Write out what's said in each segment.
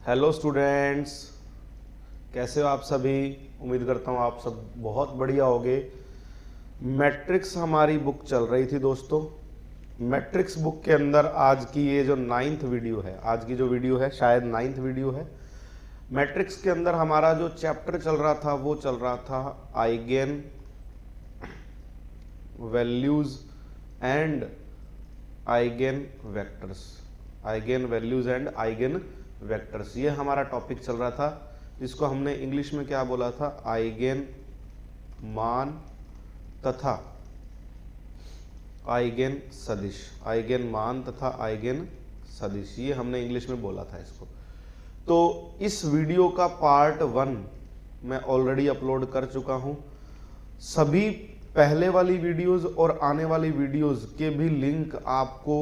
Hello students, कैसे हो आप सभी। उम्मीद करता हूँ आप सब बहुत बढ़िया होगे। मैट्रिक्स हमारी बुक चल रही थी दोस्तों। मैट्रिक्स बुक के अंदर आज की ये जो 9th वीडियो है, आज की जो वीडियो है शायद 9th वीडियो है। मैट्रिक्स के अंदर हमारा जो चैप्टर चल रहा था वो चल रहा था eigen values and eigen vectors. Eigen values and eigen vectors, ये हमारा टॉपिक चल रहा था, जिसको हमने इंग्लिश में क्या बोला था, आइगेन मान तथा आइगेन सदिश। आइगेन मान तथा आइगेन सदिश, ये हमने इंग्लिश में बोला था इसको। तो इस वीडियो का पार्ट 1 मैं ऑलरेडी अपलोड कर चुका हूं। सभी पहले वाली वीडियोस और आने वाली वीडियोस के भी लिंक आपको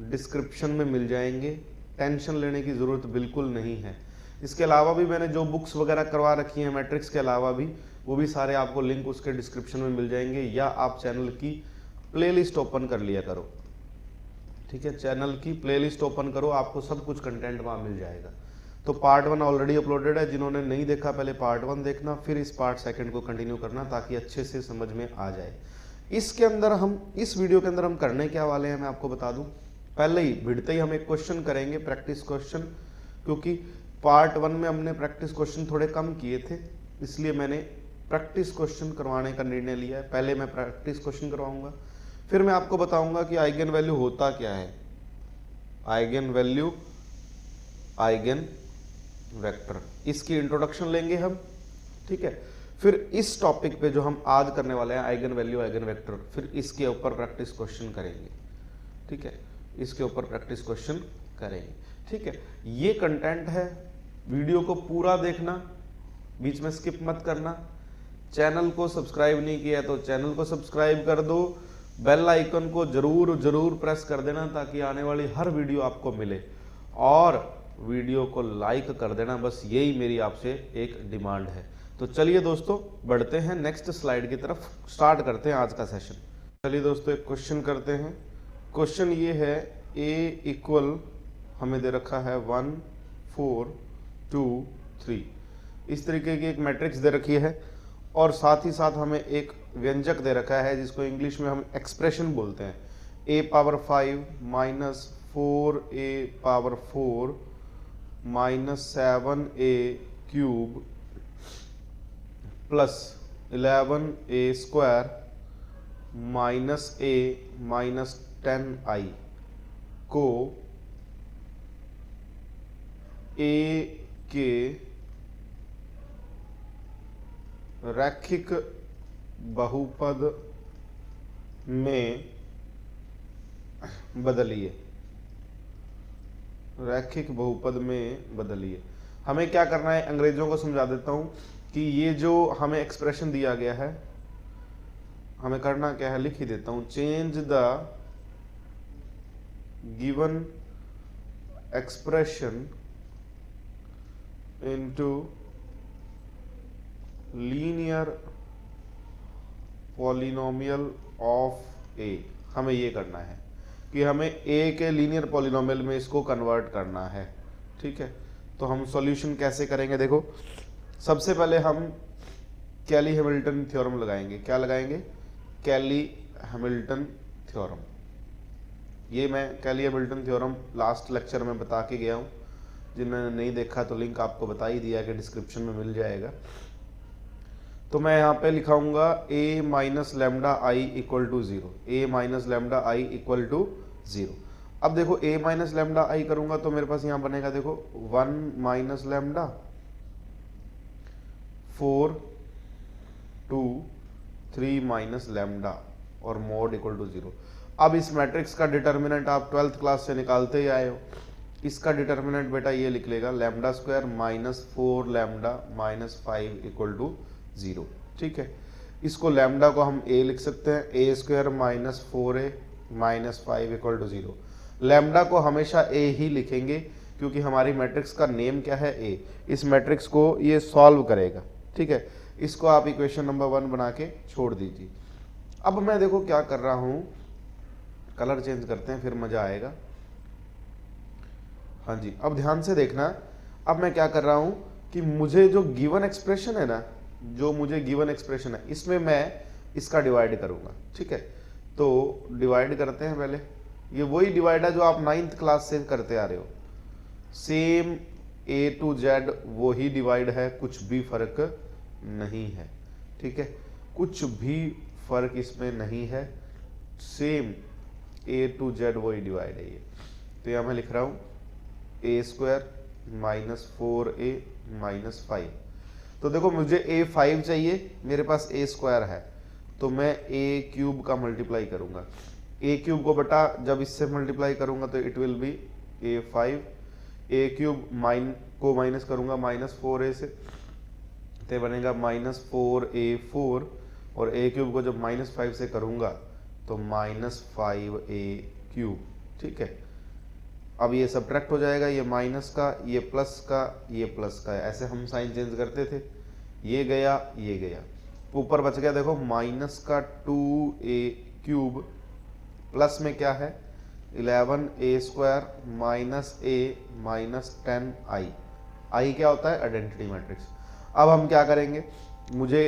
डिस्क्रिप्शन में मिल जाएंगे। टेंशन लेने की ज़रूरत बिल्कुल नहीं है। इसके अलावा भी मैंने जो बुक्स वगैरह करवा रखी हैं मैट्रिक्स के अलावा भी, वो भी सारे आपको लिंक उसके डिस्क्रिप्शन में मिल जाएंगे, या आप चैनल की प्लेलिस्ट ओपन कर लिया करो। ठीक है, चैनल की प्लेलिस्ट ओपन करो, आपको सब कुछ कंटेंट वहाँ मिल जाएगा। तो पार्ट 1 ऑलरेडी अपलोडेड है, जिन्होंने नहीं देखा पहले पार्ट 1 देखना, फिर इस पार्ट 2 को कंटिन्यू करना, ताकि अच्छे से समझ में आ जाए। इसके अंदर हम इस वीडियो के अंदर हम करने क्या वाले हैं मैं आपको बता दूं। पहले ही भिड़ते ही हम एक क्वेश्चन करेंगे, प्रैक्टिस क्वेश्चन, क्योंकि पार्ट 1 में हमने प्रैक्टिस क्वेश्चन थोड़े कम किए थे, इसलिए मैंने प्रैक्टिस क्वेश्चन करवाने का निर्णय लिया है। पहले मैं प्रैक्टिस क्वेश्चन करवाऊंगा, फिर मैं आपको बताऊंगा कि आइगेन वैल्यू होता क्या है, आइगेन वैल्यू, आइगेन वेक्टर, इसकी इंट्रोडक्शन लेंगे हम। ठीक है, फिर इस टॉपिक पे जो हम आज करने वाले हैं आइगेन वैल्यू, आइगेन वेक्टर, फिर इसके ऊपर प्रैक्टिस क्वेश्चन करेंगे। ठीक है, इसके ऊपर प्रैक्टिस क्वेश्चन करेंगे। ठीक है, ये कंटेंट है, वीडियो को पूरा देखना, बीच में स्किप मत करना। चैनल को सब्सक्राइब नहीं किया तो चैनल को सब्सक्राइब कर दो, बेल आइकन को जरूर जरूर प्रेस कर देना, ताकि आने वाली हर वीडियो आपको मिले, और वीडियो को लाइक कर देना। बस यही मेरी आपसे एक डिमांड है। तो चलिए दोस्तों, बढ़ते हैं नेक्स्ट स्लाइड की तरफ, स्टार्ट करते हैं आज का सेशन। चलिए दोस्तों, एक क्वेश्चन करते हैं। क्वेश्चन ये है, a इक्वल हमें दे रखा है 1 4 2 3, इस तरीके की एक मैट्रिक्स दे रखी है, और साथ ही साथ हमें एक व्यंजक दे रखा है, जिसको इंग्लिश में हम एक्सप्रेशन बोलते हैं। a power 5 minus 4a power 4 minus 7a cube plus 11a square minus a minus 10i को a के रैखिक बहुपद में बदलिए। रैखिक बहुपद में बदलिए। हमें क्या करना है, अंग्रेजों को समझा देता हूं कि ये जो हमें एक्सप्रेशन दिया गया है, हमें करना क्या है, लिख ही देता हूं। Change the given expression into linear polynomial of a. हमें ये करना है कि हमें ए के लीनियर पॉलिनोमियल में इसको कन्वर्ट करना है। ठीक है, तो हम सॉल्यूशन कैसे करेंगे, देखो। सबसे पहले हम कैली हैमिल्टन थ्योरम लगाएंगे। क्या लगाएंगे, कैली हैमिल्टन थ्योरम। ये मैं कैली हैमिल्टन थ्योरम लास्ट लेक्चर में बता के गया हूँ, जिन्होंने नहीं देखा तो लिंक आपको बता ही दिया कि डिस्क्रिप्शन में मिल जाएगा। तो मैं यहाँ पे लिखाऊंगा a minus lambda I equal to 0, a minus lambda I equal to 0। अब देखो a माइनस लेमडा आई करूंगा तो मेरे पास यहाँ बनेगा, देखो 1 माइनस लेमडा 4 2 3 माइनस लेमडा और मोड इक्वल टू 0। अब इस मैट्रिक्स का डिटर्मिनेंट आप 12th क्लास से निकालते ही आए हो। इसका डिटर्मिनेंट बेटा ये लिख लेगा, lambda square minus 4 lambda minus 5 equal to 0। ठीक है, इसको लैम्डा को हम a लिख सकते हैं, a square minus 4a minus 5 equal to 0। Lambda को हमेशा a ही लिखेंगे, क्योंकि हमारी मैट्रिक्स का नेम क्या है, a। इस मैट्रिक्स को ये सॉल्व करेगा। ठीक है, इसको आप इक्वेशन नंबर 1 बना के छोड़ दीजिए। अब मैं देखो क्या कर रहा हूँ, कलर चेंज करते हैं फिर मजा आएगा। हाँ जी, अब ध्यान से देखना। अब मैं क्या कर रहा हूं कि मुझे जो गिवन एक्सप्रेशन है ना, जो मुझे गिवन एक्सप्रेशन है, इसमें मैं इसका डिवाइड करूंगा। ठीक है, तो डिवाइड करते हैं पहले। ये वही डिवाइड है जो आप 9th क्लास से करते आ रहे हो, सेम A to Z वही डिवाइड है, कुछ भी फर्क नहीं है। ठीक है, कुछ भी फर्क इसमें नहीं है, सेम A to Z वही डिवाइड है ये। तो यहां मैं लिख रहा हूं A² माइनस 4A माइनस 5। तो देखो मुझे A5 चाहिए, मेरे पास A² है, तो मैं A³ का मल्टीप्लाई करूंगा। A³ को बटा जब इससे मल्टीप्लाई करूंगा तो it will B A5। A³ को माइनस करूंगा माइनस 4A से, तो बनेगा माइनस 4A4, और A³ को जब माइनस 5 से करूंगा तो माइनस 5A³। ठीक है, अब ये सब्ट्रैक्ट हो जाएगा, ये माइनस का, ये प्लस का, ये प्लस का है, ऐसे हम साइन चेंज करते थे। ये गया, ये गया, ऊपर बच गया देखो माइनस का 2A³ प्लस में क्या है 11A² minus A minus 10I। I क्या होता है, आइडेंटिटी मैट्रिक्स। अब हम क्या करेंगे, मुझे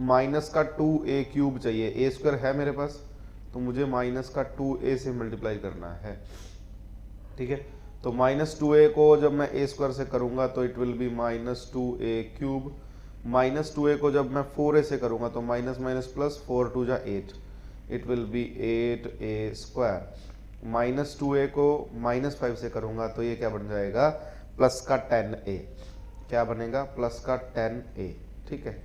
माइनस का 2A³ चाहिए, A² है मेरे पास, तो मुझे माइनस का 2A से मल्टीप्लाई करना है। ठीक है, तो माइनस 2A को जब मैं A² से करूंगा तो it will B minus 2A³। Minus 2A को जब मैं 4A से करूंगा तो माइनस माइनस प्लस, 4 2 जा 8, it will B 8A²। Minus 2A को माइनस 5 से करूंगा तो ये क्या बन जाएगा, प्लस का 10A। क्या बनेगा, प्लस का 10A। ठीक है,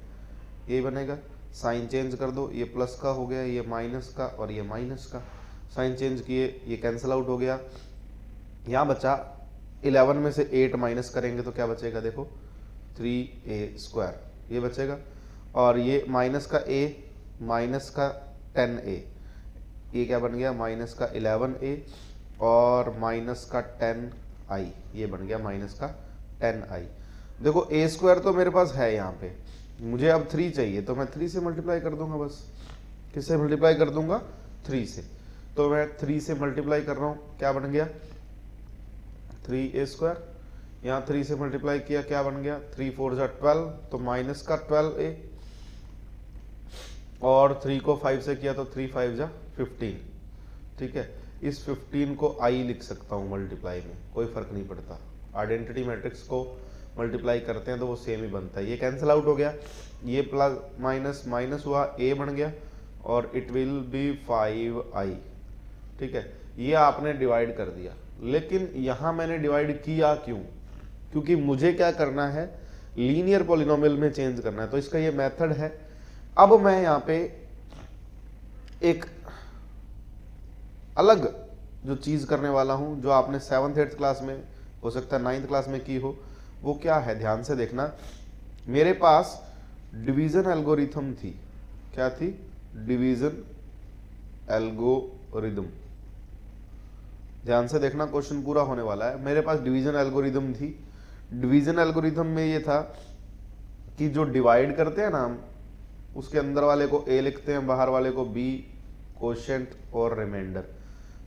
ये बनेगा। साइन चेंज कर दो, ये प्लस का हो गया, ये माइनस का, और ये माइनस का। साइन चेंज किए, ये कैंसिल आउट हो गया। यहाँ बचा 11 में से 8 माइनस करेंगे तो क्या बचेगा, देखो 3A², ये बचेगा। और ये माइनस का A माइनस का 10A, ये क्या बन गया, माइनस का 11A और माइनस का 10I, ये बन गया माइनस का 10I। देखो A² तो मेरे पास है यहाँ पे, मुझे अब 3 चाहिए, तो मैं 3 से मल्टीप्लाई कर दूंगा बस। किससे मल्टीप्लाई कर दूंगा, 3 से। तो मैं 3 से मल्टीप्लाई कर रहा हूँ, क्या बन गया 3A²। यहाँ 3 से मल्टीप्लाई किया, क्या बन गया 3 4 जा 12, तो माइनस का 12A, और 3 को 5 से किया तो 3 5 जा 15। ठीक है, इस 15 को I लिख सकता हूँ मल्टीप्लाई में, कोई फर्क नहीं पड़ता। आइडेंटिटी मैट्रिक्स को मल्टीप्लाई करते हैं तो वो सेम ही बनता है। ये कैंसिल आउट हो गया, ये प्लस माइनस माइनस हुआ, A बन गया, और इट विल बी 5I। ठीक है, ये आपने डिवाइड कर दिया। लेकिन यहां मैंने डिवाइड किया क्यों, क्योंकि मुझे क्या करना है, लीनियर पॉलिनोमियल में चेंज करना है। तो इसका ये मेथड है। अब मैं यहाँ पे एक अलग जो चीज करने वाला हूं, जो आपने 7th 8th क्लास में, हो सकता है 9th क्लास में की हो, वो क्या है, ध्यान से देखना। मेरे पास डिवीजन एल्गोरिथम थी। क्या थी, डिवीजन एल्गोरिथम। ध्यान से देखना, क्वेश्चन पूरा होने वाला है। मेरे पास डिवीजन एल्गोरिथम थी। डिवीजन एल्गोरिथम में ये था कि जो डिवाइड करते हैं ना हम, उसके अंदर वाले को A लिखते हैं, बाहर वाले को B, कोशेंट और रिमाइंडर।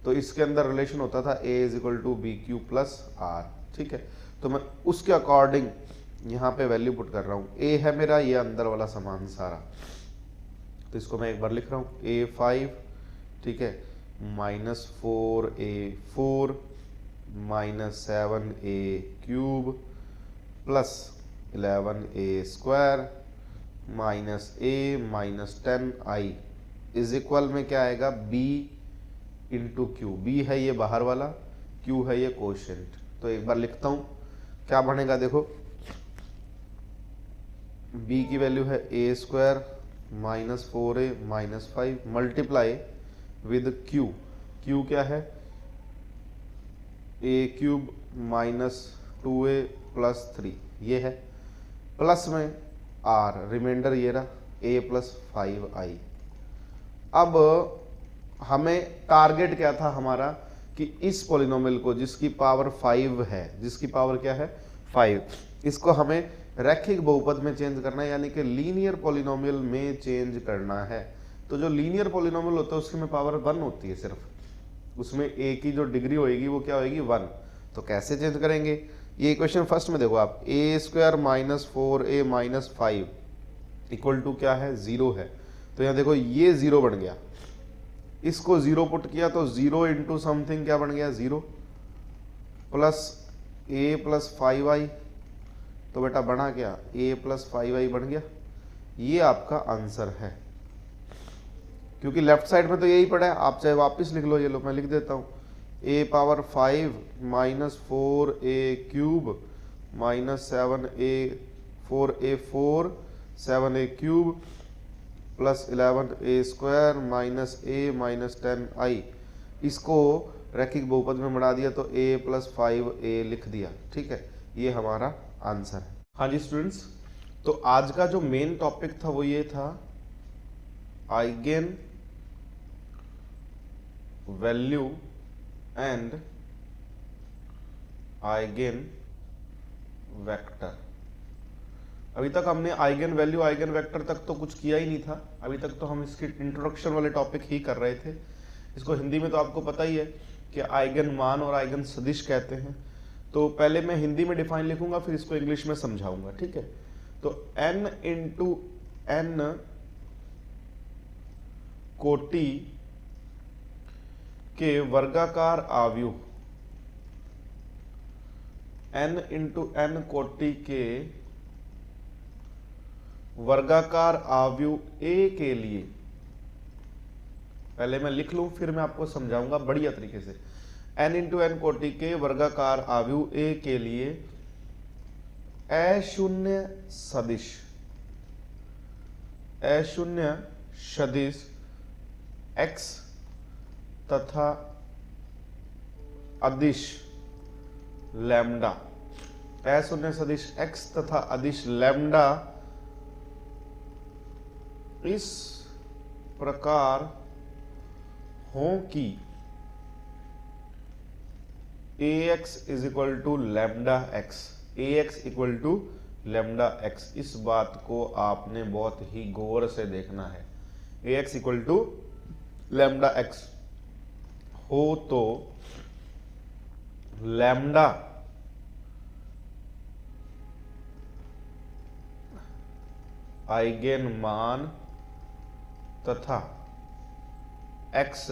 तो इसके अंदर रिलेशन होता था A = BQ + R। ठीक है, तो मैं उसके अकॉर्डिंग यहाँ पे वैल्यू पुट कर रहा हूँ। A है मेरा ये अंदर वाला सामान सारा, तो इसको मैं एक बार लिख रहा हूँ A5। ठीक है, minus 4A4 minus 7A³ plus 11A² minus A minus 10I is equal में क्या आएगा, B इंटू Q। B है ये बाहर वाला, Q है ये कोशेंट। तो एक बार लिखता हूँ, क्या बनेगा देखो, B की वैल्यू है A² minus 4A minus 5 multiply with Q। Q क्या है, A³ माइनस 2A प्लस 3, ये है, प्लस में R, रिमाइंडर ये रहा A प्लस 5I। अब हमें टारगेट क्या था हमारा, कि इस पॉलिनोमियल को जिसकी पावर 5 है, जिसकी पावर क्या है 5, इसको हमें रैखिक बहुपद में चेंज करना है, यानी कि लीनियर पॉलिनोमियल में चेंज करना है। तो जो लीनियर पॉलिनोमियल होता है उसकी में पावर 1 होती है सिर्फ, उसमें A की जो डिग्री होएगी वो क्या होएगी 1। तो कैसे चेंज करेंगे, ये इक्वेशन फर्स्ट में देखो आप, a square minus 4a minus 5 equal to क्या है, 0 है। तो यहाँ देखो ये 0 बन गया, इसको 0 पुट किया तो 0 इंटू समथिंग क्या बन गया, 0 प्लस a प्लस 5i, तो बेटा बना क्या, a प्लस 5i बन गया। ये आपका आंसर है, क्योंकि लेफ्ट साइड में तो यही पड़ा है, आप चाहे वापस लिख लो, ये लो मैं लिख देता हूँ, a power 5 minus 4a cube minus 4a 7a cube plus 11a square minus a minus 10i। इसको रैखिक बहुपद में बढ़ा दिया तो a प्लस 5a लिख दिया, ठीक है, ये हमारा आंसर है। हाँ जी स्टूडेंट्स, तो आज का जो मेन टॉपिक था वो ये था eigen value and eigen vector. अभी तक हमने आइगेन वैल्यू आइगेन वेक्टर तक तो कुछ किया ही नहीं था, अभी तक तो हम इसके इंट्रोडक्शन वाले टॉपिक ही कर रहे थे। इसको हिंदी में तो आपको पता ही है कि आइगन मान और आइगन सदिश कहते हैं। तो पहले मैं हिंदी में डिफाइन लिखूंगा, फिर इसको इंग्लिश में समझाऊंगा, ठीक है। तो n इंटू n कोटि के वर्गाकार आव्यूह, n इंटू n कोटि के वर्गाकार आव्यूह a के लिए, पहले मैं लिख लूं फिर मैं आपको समझाऊंगा बढ़िया तरीके से। n इंटू n कोटि के वर्गाकार आव्यूह a के लिए अशून्य सदिश x तथा अदिश लैम्डा, अशून्य सदिश x तथा अदिश लैम्डा इस प्रकार हो कि ax is equal to lambda x, ax equal to lambda x. इस बात को आपने बहुत ही गौर से देखना है। ax equal to lambda x हो तो लैम्डा आइगेन मान तथा x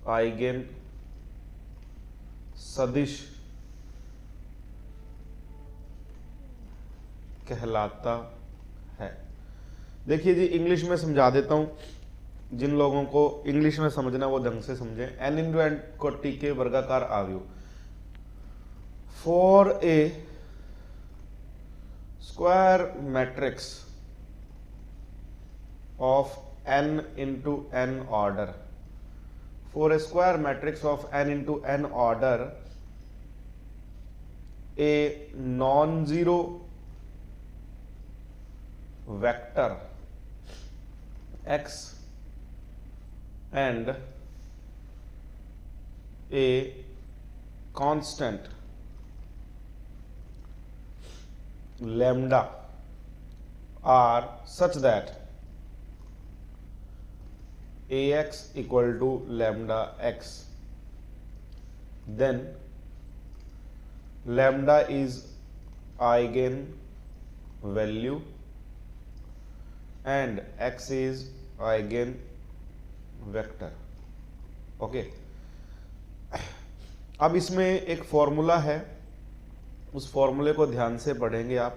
आइगेन सदिश कहलाता है। देखिए जी, इंग्लिश में समझा देता हूं, जिन लोगों को इंग्लिश में समझना वो ढंग से समझें। n इंटू n कोटि के वर्गाकार आव्यूह for a square matrix of n into n order, for a square matrix of n into n order, a non-zero vector x and a constant lambda are such that ax equal to lambda x, then lambda is eigen value and x is eigen vector। Okay, अब इसमें एक formula है, उस फॉर्मूले को ध्यान से पढ़ेंगे आप।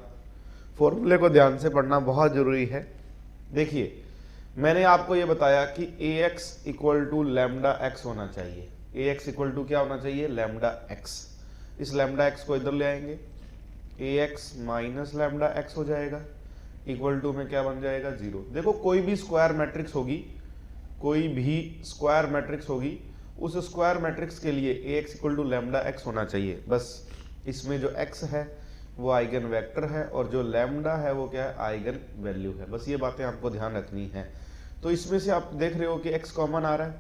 फॉर्मूले को ध्यान से पढ़ना बहुत जरूरी है। देखिए, मैंने आपको ये बताया कि ax equal to lambda x होना चाहिए। ax इक्वल टू क्या होना चाहिए, लैम्डा एक्स। इस लैम्डा एक्स को इधर ले आएंगे, ax माइनस लैम्डा एक्स हो जाएगा, इक्वल टू में क्या बन जाएगा, 0। देखो, कोई भी स्क्वायर मैट्रिक्स होगी, कोई भी स्क्वायर मैट्रिक्स होगी, उस स्क्वायर मैट्रिक्स के लिए ax equal to lambda x होना चाहिए। बस इसमें जो x है वो आइगन वेक्टर है और जो लैम्डा है वो क्या है, आइगन वैल्यू है। बस ये बातें आपको ध्यान रखनी है। तो इसमें से आप देख रहे हो कि x कॉमन आ रहा है,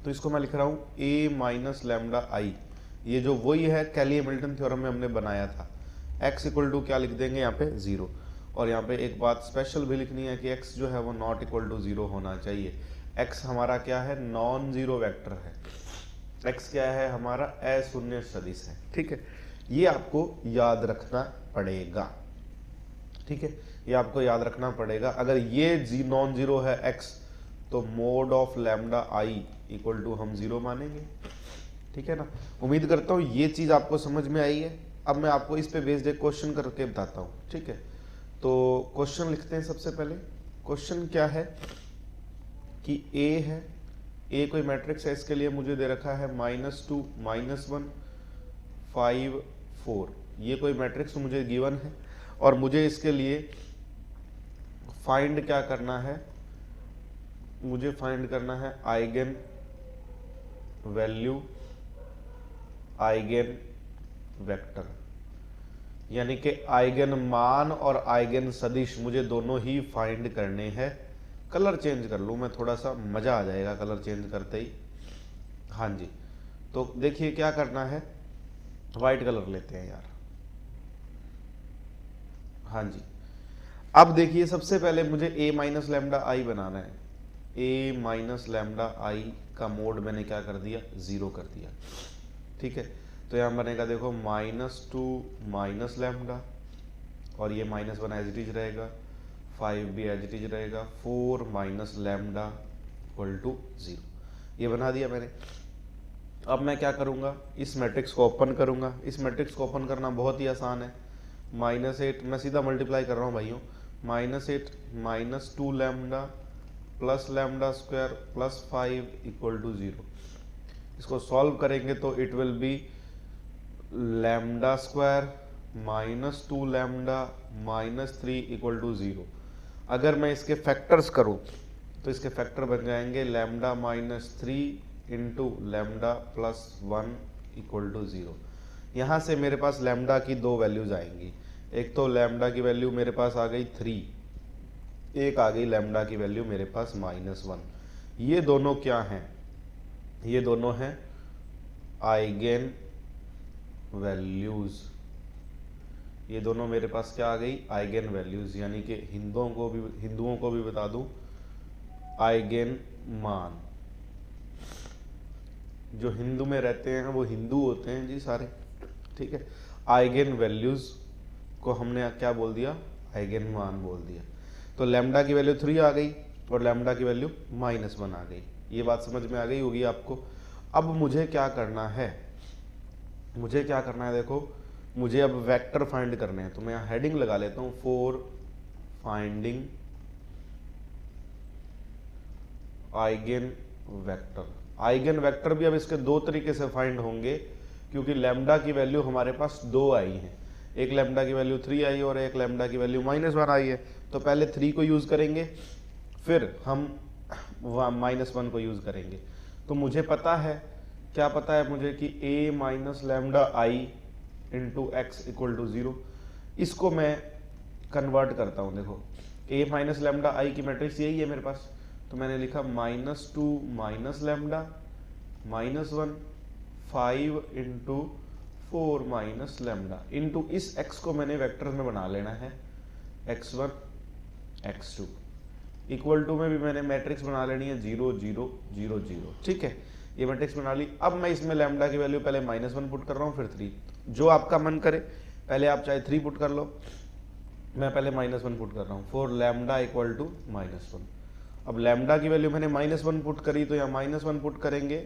तो इसको मैं लिख रहा हूँ a माइनस लैम्डा आई। ये जो वही है कैली हैमिल्टन थ्योरम में हमने बनाया था। x इक्वल टू क्या लिख देंगे यहाँ पे, 0। और यहाँ पे एक बात स्पेशल भी लिखनी है कि x जो है वो नॉट इक्वल टू 0 होना चाहिए। x हमारा क्या है, नॉन जीरो वेक्टर है। x क्या है हमारा अशून्य सदिश है, ठीक है। ये आपको याद रखना पड़ेगा, ठीक है, ये आपको याद रखना पड़ेगा। अगर ये नॉन जीरो है x तो mod of lambda I equal to हम जीरो मानेंगे, ठीक है ना। उम्मीद करता हूँ ये चीज आपको समझ में आई है। अब मैं आपको इस पे बेस्ड एक क्वेश्चन करके बताता हूँ, ठीक है। तो क्वेश्चन लिखते हैं। सबसे पहले क्वेश्चन क्या है कि a है, a कोई मैट्रिक्स है, इसके लिए मुझे दे रखा है -2 -1 5 4, ये कोई मैट्रिक्स मुझे गिवन है और मुझे इसके लिए फाइंड क्या करना है, मुझे फाइंड करना है आइगन वैल्यू, आइगन वेक्टर, यानी कि आइगन मान और आइगन सदिश मुझे दोनों ही फाइंड करने हैं। कलर चेंज कर लूं मैं, थोड़ा सा मजा आ जाएगा कलर चेंज करते ही। हाँ जी, तो देखिए क्या करना है, व्हाइट कलर लेते हैं यार। हाँ जी, अब देखिए सबसे पहले मुझे a माइनस लैम्डा आई बनाना है। a माइनस लैम्डा आई का मोड मैंने क्या कर दिया, जीरो कर दिया, ठीक है। तो यहाँ बनेगा देखो -2 माइनस लैम्डा और ये -1 एज इट इज रहेगा, 5 भी एज इट इज रहेगा, 4 माइनस लैम्डा इक्वल टू 0, ये बना दिया मैंने। अब मैं क्या करूँगा, इस मैट्रिक्स को ओपन करूँगा। इस मैट्रिक्स को ओपन करना बहुत ही आसान है। -8 मैं सीधा मल्टीप्लाई कर रहा हूँ भाइयों, -8 -2 lambda plus lambda square plus 5 equal to 0। इसको सॉल्व करेंगे तो it will be lambda square -2 lambda -3 equal to 0। अगर मैं इसके फैक्टर्स करूं तो इसके फैक्टर बन जाएंगे lambda -3 into lambda +1 equal to 0। यहाँ से मेरे पास लैम्डा की दो वैल्यूज आएंगी, एक तो लैम्डा की वैल्यू मेरे पास आ गई 3, एक आ गई लैम्डा की वैल्यू मेरे पास -1। ये दोनों क्या हैं, ये दोनों हैं आइगन वैल्यूज। ये दोनों मेरे पास क्या आ गई, आइगन वैल्यूज, यानी कि हिंदुओं को भी बता दूं आइगन मान। जो हिंदू में रहते हैं वो हिंदू होते हैं जी सारे, ठीक है। आइगन वैल्यूज को हमने क्या बोल दिया, आइगन मान बोल दिया। तो लैम्डा की वैल्यू 3 आ गई और लैम्डा की वैल्यू -1 आ गई। ये बात समझ में आ गई होगी आपको। अब मुझे क्या करना है, मुझे क्या करना है, देखो मुझे अब वेक्टर फाइंड करने हैं। तो मैं यहाँ हेडिंग लगा लेता हूँ, for finding eigen vector. Eigen vector भी अब इसके दो तरीके से फाइंड होंगे, क्योंकि लैम्डा की वैल्यू हमारे पास दो आई है, एक लैम्डा की वैल्यू 3 आई और एक लैम्डा की वैल्यू -1 आई है। तो पहले 3 को यूज करेंगे, फिर हम -1 को यूज करेंगे। तो मुझे पता है, क्या पता है मुझे कि a minus lambda I into x equal to 0। इसको मैं कन्वर्ट करता हूँ। देखो a माइनस लैम्डा आई की मैट्रिक्स यही है मेरे पास, तो मैंने लिखा -2 minus lambda -1 5 into 4 minus lambda into इस x को मैंने वेक्टर में बना लेना है, x1 x2 इक्वल टू में भी मैंने मैट्रिक्स बना लेनी है 0 0 0 0, ठीक है। ये मैट्रिक्स बना ली। अब मैं इसमें लैम्डा की वैल्यू पहले -1 पुट कर रहा हूँ, फिर 3, जो आपका मन करे। पहले आप चाहे 3 पुट कर लो, मैं पहले -1 पुट कर रहा हूँ, फॉर लैम्डा इक्वल टू -1। अब लैम्डा की वैल्यू मैंने -1 पुट करी, तो यहाँ -1 पुट करेंगे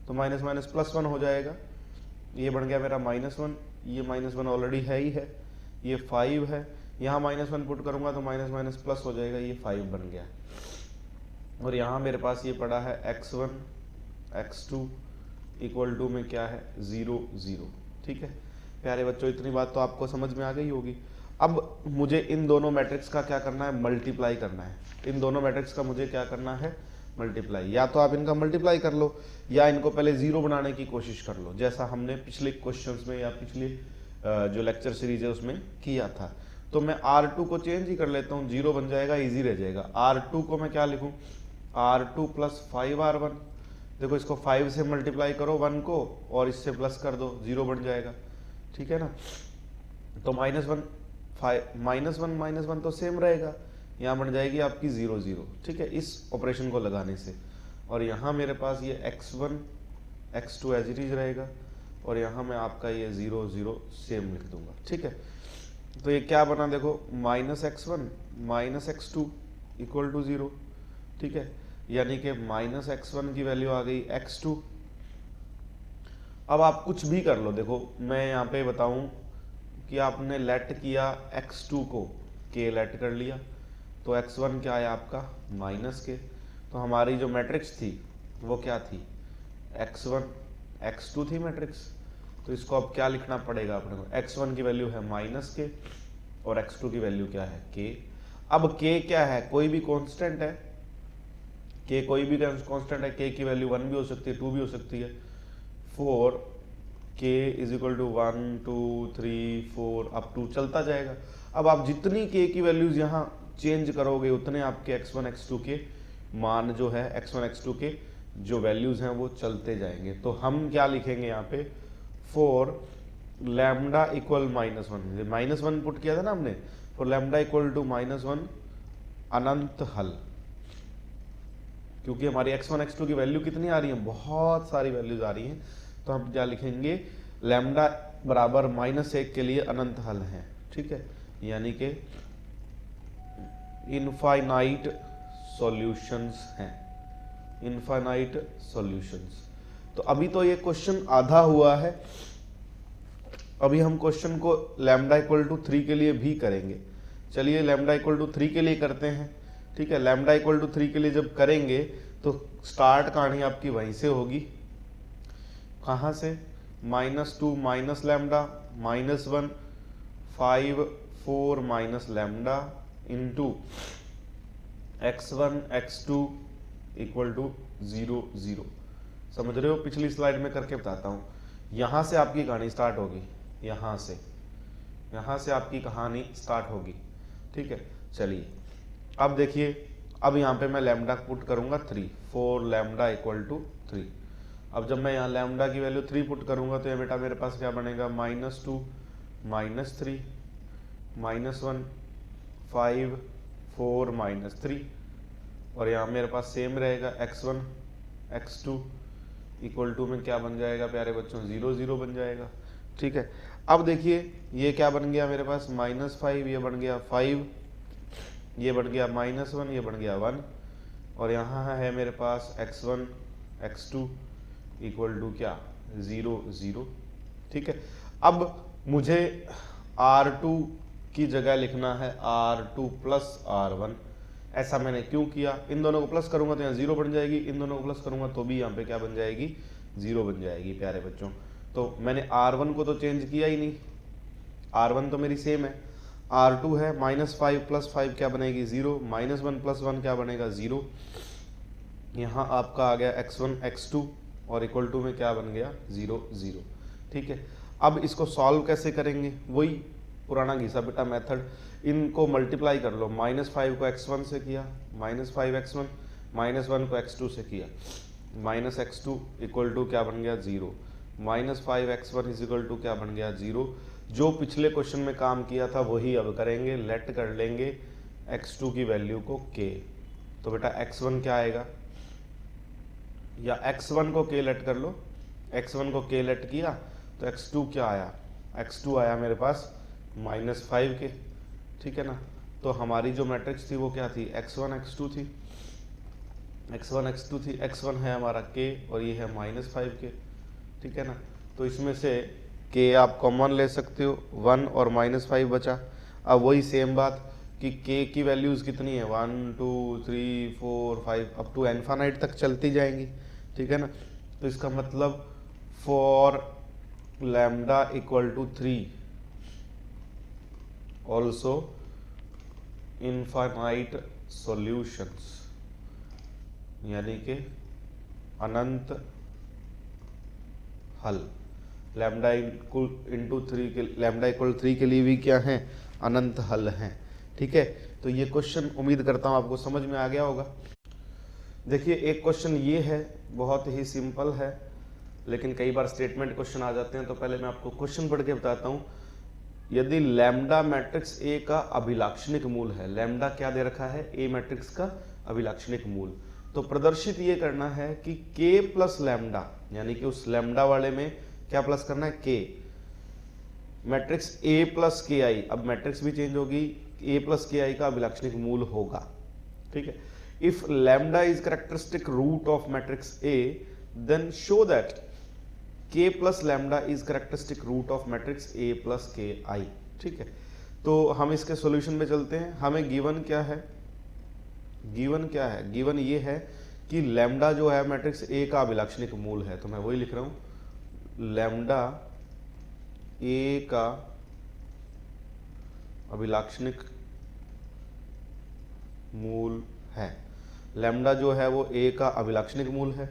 तो +1 हो जाएगा। ये बन गया मेरा -1, ये -1 ऑलरेडी है ही है, ये 5 है, यहाँ -1 पुट करूंगा तो माइनस प्लस हो जाएगा, ये 5 बन गया। और यहाँ मेरे पास ये पड़ा है x1 x2 इक्वल टू में क्या है 0 0, ठीक है। प्यारे बच्चों, इतनी बात तो आपको समझ में आ गई होगी। अब मुझे इन दोनों मैट्रिक्स का क्या करना है, मल्टीप्लाई करना है। इन दोनों मैट्रिक्स का मुझे क्या करना है, मल्टीप्लाई। या तो आप इनका मल्टीप्लाई कर लो या इनको पहले 0 बनाने की कोशिश कर लो, जैसा हमने पिछले क्वेश्चंस में या पिछले जो लेक्चर सीरीज है उसमें किया था। तो मैं R2 को चेंज ही कर लेता हूँ, 0 बन जाएगा, इजी रह जाएगा। R2 को मैं क्या लिखूँ, R2 + 5R1। देखो इसको 5 से मल्टीप्लाई करो 1 को और इससे प्लस कर दो, 0 बन जाएगा, ठीक है ना। तो -1 तो सेम रहेगा, यहाँ बन जाएगी आपकी 0 0, ठीक है, इस ऑपरेशन को लगाने से। और यहाँ मेरे पास ये x1 x2 as it is रहेगा, और यहाँ मैं आपका ये 0 0 सेम लिख दूंगा। ठीक है, तो ये क्या बना देखो, -x1 -x2 इक्वल टू 0। ठीक है, यानी कि -x1 की वैल्यू आ गई x2। अब आप कुछ भी कर लो, देखो मैं यहाँ पे बताऊं कि आपने लेट किया x2 को, k लेट कर लिया, तो x1 क्या आया आपका -k। तो हमारी जो मैट्रिक्स थी वो क्या थी, x1 x2 थी मैट्रिक्स। तो इसको अब क्या लिखना पड़ेगा अपने को, x1 की वैल्यू है -k और x2 की वैल्यू क्या है k। अब k क्या है, कोई भी कांस्टेंट है, k कोई भी कांस्टेंट है, k की वैल्यू 1 भी हो सकती है, 2 भी हो सकती है। 4 k is equal to 1 2 3 4 up to चलता जाएगा। अब आप जितनी k की वैल्यूज यहाँ चेंज करोगे उतने आपके x1 x2 के मान जो है, x1 x2 के जो वैल्यूज हैं वो चलते जाएंगे। तो हम क्या लिखेंगे यहाँ पे, 4 लैम्डा इक्वल -1 पुट किया था ना हमने, फॉर लैम्डा इक्वल टू -1 अनंत हल, क्योंकि हमारी x1 x2 की वैल्यू कितनी आ रही है, बहुत सारी वैल्यूज आ रही हैं। तो हम क्या लिखेंगे, लैम्डा बराबर -1 के लिए अनंत हल है। ठीक है, यानी कि इनफाइनाइट सॉल्यूशंस हैं, इनफाइनाइट सॉल्यूशंस। तो अभी तो ये क्वेश्चन आधा हुआ है, अभी हम क्वेश्चन को लैम्डा इक्वल टू 3 के लिए भी करेंगे। चलिए लैम्डा इक्वल टू 3 के लिए करते हैं। ठीक है, लैम्डा इक्वल टू 3 के लिए जब करेंगे तो स्टार्ट कहानी आपकी वहीं से होगी, कहाँ से, -2 minus lambda -1 5 4 minus lambda into x1 x2 equal to 0 0। समझ रहे हो, पिछली स्लाइड में करके बताता हूँ। यहाँ से आपकी कहानी स्टार्ट होगी, यहाँ से आपकी कहानी स्टार्ट होगी। ठीक है, चलिए अब देखिए, अब यहाँ पे मैं लैम्डा पुट करूँगा 3, 4 लैम्डा इक्वल टू 3। अब जब मैं यहाँ लैम्डा की वैल्यू 3 पुट करूँगा तो ये बेटा मेरे पास क्या बनेगा, -2 -3 -1 5 4 -3, और यहाँ मेरे पास सेम रहेगा x1 x2 इक्वल टू में क्या बन जाएगा प्यारे बच्चों, 0 0 बन जाएगा। ठीक है, अब देखिए ये क्या बन गया मेरे पास, -5, ये बन गया 5, ये बन गया -1, ये बन गया 1, और यहाँ है मेरे पास x1 x2 इक्वल टू क्या, 0 0। ठीक है, अब मुझे R2 की जगह लिखना है R2 प्लस R1। ऐसा मैंने क्यों किया, इन दोनों को प्लस करूंगा तो यहाँ 0 बन जाएगी, इन दोनों को प्लस करूंगा तो भी यहाँ पे क्या बन जाएगी, 0 बन जाएगी प्यारे बच्चों। तो मैंने R1 को तो चेंज किया ही नहीं, R1 तो मेरी सेम है। R2 है -5 + 5 क्या बनेगी 0, -1 + 1 क्या बनेगा 0। यहाँ आपका आ गया x1 x2 और इक्वल टू में क्या बन गया 0 0। ठीक है, अब इसको सॉल्व कैसे करेंगे, वही पुराना घिसा बेटा मेथड, इनको मल्टीप्लाई कर लो। -5 को x1 से किया, -5x1, -1 को x2 से किया, -x2 इक्वल टू क्या बन गया 0, -5x1 इज इक्वल टू क्या बन गया 0। जो पिछले क्वेश्चन में काम किया था वही अब करेंगे, लेट कर लेंगे x2 की वैल्यू को k। तो बेटा x1 क्या आएगा, या x1 को k लेट कर लो, x1 को k लेट किया तो x2 क्या आया, x2 आया मेरे पास -5 के। ठीक है ना, तो हमारी जो मैट्रिक्स थी वो क्या थी, x1 x2 थी, x1 x2 थी, x1 है हमारा k और ये है -5 के। ठीक है ना, तो इसमें से k आप कॉमन ले सकते हो, 1 और -5 बचा। अब वही सेम बात कि k की वैल्यूज कितनी है, 1 2 3 4 5 अप टू इनफाइनाइट तक चलती जाएंगी। ठीक है ना, तो इसका मतलब for lambda equal to 3 also infinite solutions, यानी कि अनंत हल। लैम्डा इंटू 3 के, लैम्डा इक्वल 3 के लिए भी क्या है, अनंत हल हैं। ठीक है, तो ये क्वेश्चन उम्मीद करता हूँ आपको समझ में आ गया होगा। देखिए एक क्वेश्चन ये है, बहुत ही सिंपल है, लेकिन कई बार स्टेटमेंट क्वेश्चन आ जाते हैं, तो पहले मैं आपको क्वेश्चन पढ़ के बताता हूँ। यदि लैम्डा मैट्रिक्स ए का अभिलाक्षणिक मूल है, लैम्डा क्या दे रखा है, ए मैट्रिक्स का अभिलाक्षणिक मूल, तो प्रदर्शित ये करना है कि k प्लस लैम्डा, यानी कि उस लैम्डा वाले में क्या प्लस करना है, k, matrix A plus K आई, अब मैट्रिक्स भी चेंज होगी, A प्लस के आई का अभिलाक्षणिक मूल होगा। ठीक है, if lambda is characteristic root of matrix A then show that K plus lambda is characteristic root of matrix A plus K I. ठीक है, तो हम इसके सॉल्यूशन में चलते हैं। हमें गिवन क्या है, गिवन क्या है, गिवन ये है कि लैम्डा जो है मैट्रिक्स A का अभिलाक्षणिक मूल है, तो मैं वही लिख रहा हूं, लैम्डा A का अभिलाक्षणिक मूल है। लैम्डा जो है वो A का अभिलाक्षणिक मूल है,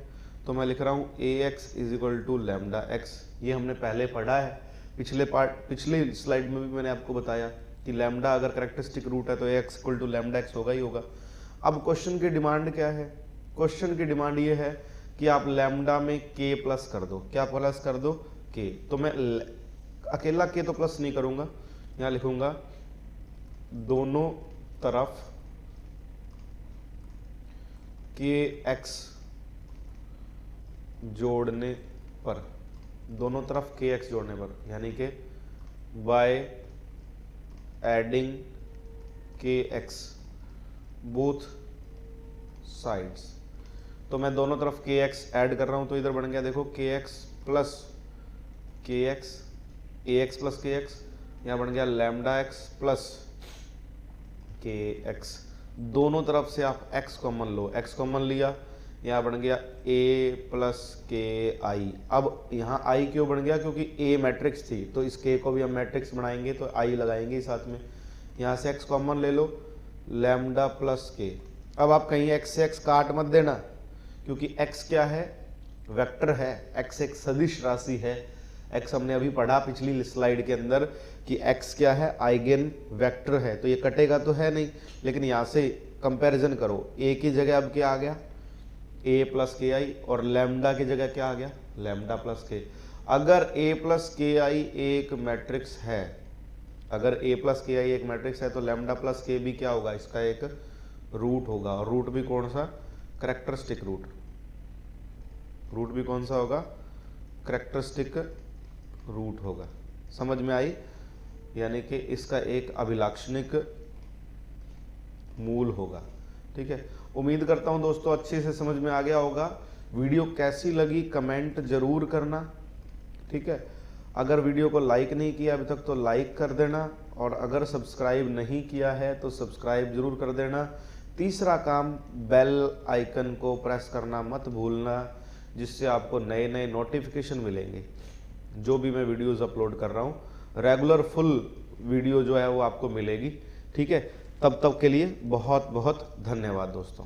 तो मैं लिख रहा हूं AX is equal to lambda x. ये हमने पहले पढ़ा है, पिछले स्लाइड में भी मैंने आपको बताया कि लैम्डा अगर कैरेक्टरिस्टिक रूट है तो AX equal to lambda x होगा ही होगा। अब क्वेश्चन की डिमांड क्या है, क्वेश्चन की डिमांड ये है कि आप लैम्डा में K प्लस कर दो। क्या प्लस कर दो, K। तो मैं अकेला K तो प्लस नहीं करूंगा, यहां लिखूंगा दोनों तरफ KX जोड़ने पर, दोनों तरफ KX जोड़ने पर, यानी कि by adding KX both sides. तो मैं दोनों तरफ KX ऐड कर रहा हूं, तो इधर बन गया देखो KX plus KX, AX plus KX, यहाँ बन गया लैम्डा एक्स प्लस KX। दोनों तरफ से आप x कॉमन लो, x कॉमन लिया, यहाँ बन गया A प्लस KI। अब यहाँ I क्यों बन गया, क्योंकि A मैट्रिक्स थी, तो इस K को भी हम मैट्रिक्स बनाएंगे तो I लगाएंगे साथ में। यहाँ से x कॉमन ले लो, लैम्डा प्लस K। अब आप कहीं x से x काट मत देना, क्योंकि x क्या है, वेक्टर है, x एक सदिश राशि है। x हमने अभी पढ़ा पिछली स्लाइड के अंदर कि x क्या है, आइगन वेक्टर है, तो ये कटेगा तो है नहीं। लेकिन यहाँ से कंपैरिजन करो, a की जगह अब क्या आ गया, a प्लस के आई, और लैम्डा की जगह क्या आ गया, लैम्डा प्लस के। अगर a प्लस के आई एक मैट्रिक्स है, अगर a प्लस के आई एक मैट्रिक्स है, तो लैम्डा प्लस के भी क्या होगा, इसका एक रूट होगा। और रूट भी कौन सा, कैरेक्टरिस्टिक रूट, रूट भी कौन सा होगा, कैरेक्टरिस्टिक रूट होगा। समझ में आई, यानी कि इसका एक अभिलाक्षणिक मूल होगा। ठीक है, उम्मीद करता हूं दोस्तों अच्छे से समझ में आ गया होगा। वीडियो कैसी लगी कमेंट जरूर करना। ठीक है, अगर वीडियो को लाइक नहीं किया अभी तक तो लाइक कर देना, और अगर सब्सक्राइब नहीं किया है तो सब्सक्राइब जरूर कर देना। तीसरा काम, बेल आइकन को प्रेस करना मत भूलना, जिससे आपको नए नए नोटिफिकेशन मिलेंगे। जो भी मैं वीडियोस अपलोड कर रहा हूँ रेगुलर फुल वीडियो जो है वो आपको मिलेगी। ठीक है, तब तक के लिए बहुत बहुत धन्यवाद दोस्तों।